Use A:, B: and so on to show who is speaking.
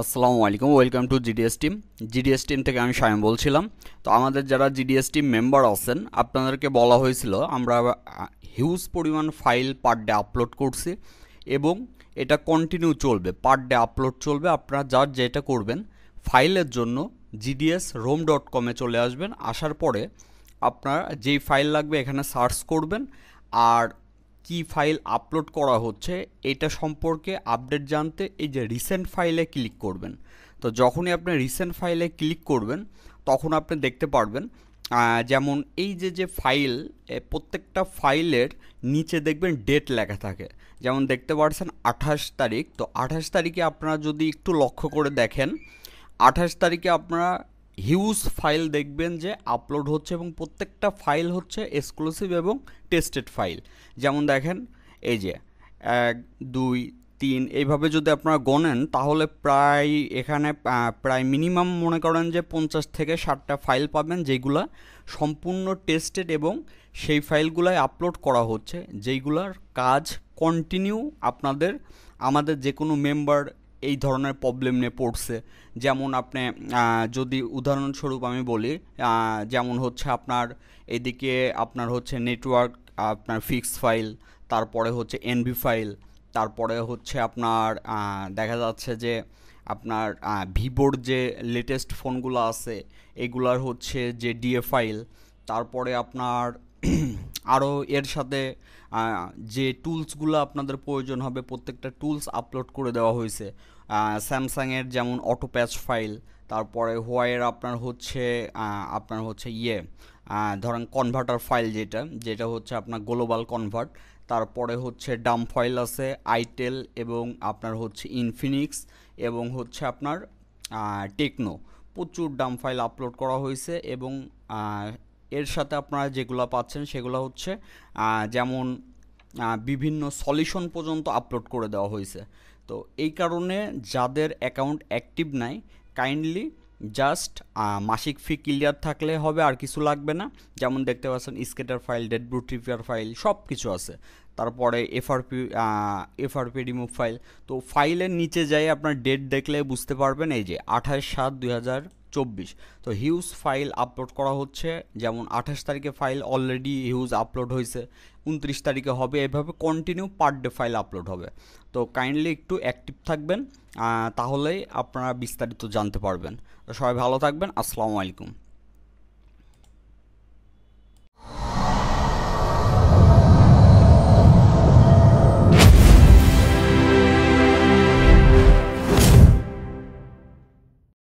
A: আসসালামু আলাইকুম, welcome to GDS team. GDS team থেকে আমি শামিম বলছিলাম। তো আমাদের যারা জিডিএস টিম মেম্বার আছেন, আপনাদেরকে বলা হয়েছিল আমরা হিউজ পরিমাণ ফাইল পার ডে আপলোড করছি এবং এটা কন্টিনিউ চলবে, পার ডে আপলোড চলবে। আপনারা যার যেটা করবেন, ফাইলের জন্য gdsrom.com-এ চলে আসবেন। আসার পরে আপনার যেই ফাইল লাগবে এখানে সার্চ করবেন, আর কি ফাইল আপলোড করা হচ্ছে এটা সম্পর্কে আপডেট জানতে এই যে রিসেন্ট ফাইলে ক্লিক করবেন। তো যখনই আপনি রিসেন্ট ফাইলে ক্লিক করবেন তখন আপনি দেখতে পারবেন যেমন এই যে ফাইল, প্রত্যেকটা ফাইলের নিচে দেখবেন ডেট লেখা থাকে। যেমন দেখতে পাচ্ছেন 28 তারিখ। তো 28 তারিখে আপনারা যদি একটু লক্ষ্য করে দেখেন, 28 তারিখে আপনারা হিউজ ফাইল দেখবেন যে আপলোড হচ্ছে এবং প্রত্যেকটা ফাইল হচ্ছে এক্সক্লুসিভ এবং টেস্টেড ফাইল। যেমন দেখেন এই যে 1 2 3 এইভাবে যদি আপনারা গণেন তাহলে প্রায় এখানে প্রায় মিনিমাম মনে করেন যে 50 থেকে 60টা ফাইল পাবেন, যেগুলা সম্পূর্ণ টেস্টেড এবং সেই ফাইলগুলাই আপলোড করা হচ্ছে, যেইগুলার কাজ কন্টিনিউ আমাদের যে কোনো মেম্বার এই ধরনের প্রবলেম নিয়ে পড়ছে। যেমন আপনি যদি উদাহরণস্বরূপ আমি বলি, যেমন হচ্ছে আপনার এদিকে আপনার হচ্ছে নেটওয়ার্ক, আপনার ফিক্স ফাইল, তারপরে হচ্ছে এনভি ফাইল, তারপরে হচ্ছে আপনার দেখা যাচ্ছে যে আপনার ভিভোর যে লেটেস্ট ফোনগুলো আছে এগুলার হচ্ছে যে ডিএ ফাইল, তারপরে আপনার আরও এর সাথে যে টুলসগুলো আপনাদের প্রয়োজন হবে প্রত্যেকটা টুলস আপলোড করে দেওয়া হয়েছে। স্যামসাংয়ের যেমন অটো প্যাচ ফাইল, তারপরে হোয়াইয়ের আপনার হচ্ছে ধরেন কনভার্টার ফাইল, যেটা হচ্ছে আপনার গ্লোবাল কনভার্ট, তারপরে হচ্ছে ডাম ফাইল আছে আইটেল এবং আপনার হচ্ছে ইনফিনিক্স এবং হচ্ছে আপনার টেকনো। প্রচুর ডাম ফাইল আপলোড করা হয়েছে এবং এর সাথে আপনারা যেগুলো পাচ্ছেন সেগুলো হচ্ছে যেমন বিভিন্ন সলিউশন পর্যন্ত আপলোড করে দেওয়া হয়েছে। তো এই কারণে যাদের অ্যাকাউন্ট অ্যাক্টিভ নাই, কাইন্ডলি জাস্ট মাসিক ফি ক্লিয়ার থাকলে হবে, আর কিছু লাগবে না। যেমন দেখতে পাচ্ছেন স্কেটার ফাইল, ডেডব্রুট রিপেয়ার ফাইল সব কিছু আছে। তারপরে এফআরপি রিমুভ ফাইল। তো ফাইলের নিচে যাই আপনার ডেট দেখলে বুঝতে পারবেন, এই যে 28/7/2024। তো হিউজ ফাইল আপলোড করা হচ্ছে, যেমন 28 তারিখে ফাইল অলরেডি হিউজ আপলোড হয়েছে, 29 তারিখে হবে, এভাবে continue per day file upload হবে। তো কাইন্ডলি একটু অ্যাক্টিভ থাকবেন, তাহলেই আপনারা বিস্তারিত জানতে পারবেন। তো সবাই ভালো থাকবেন। আসসালামু আলাইকুম।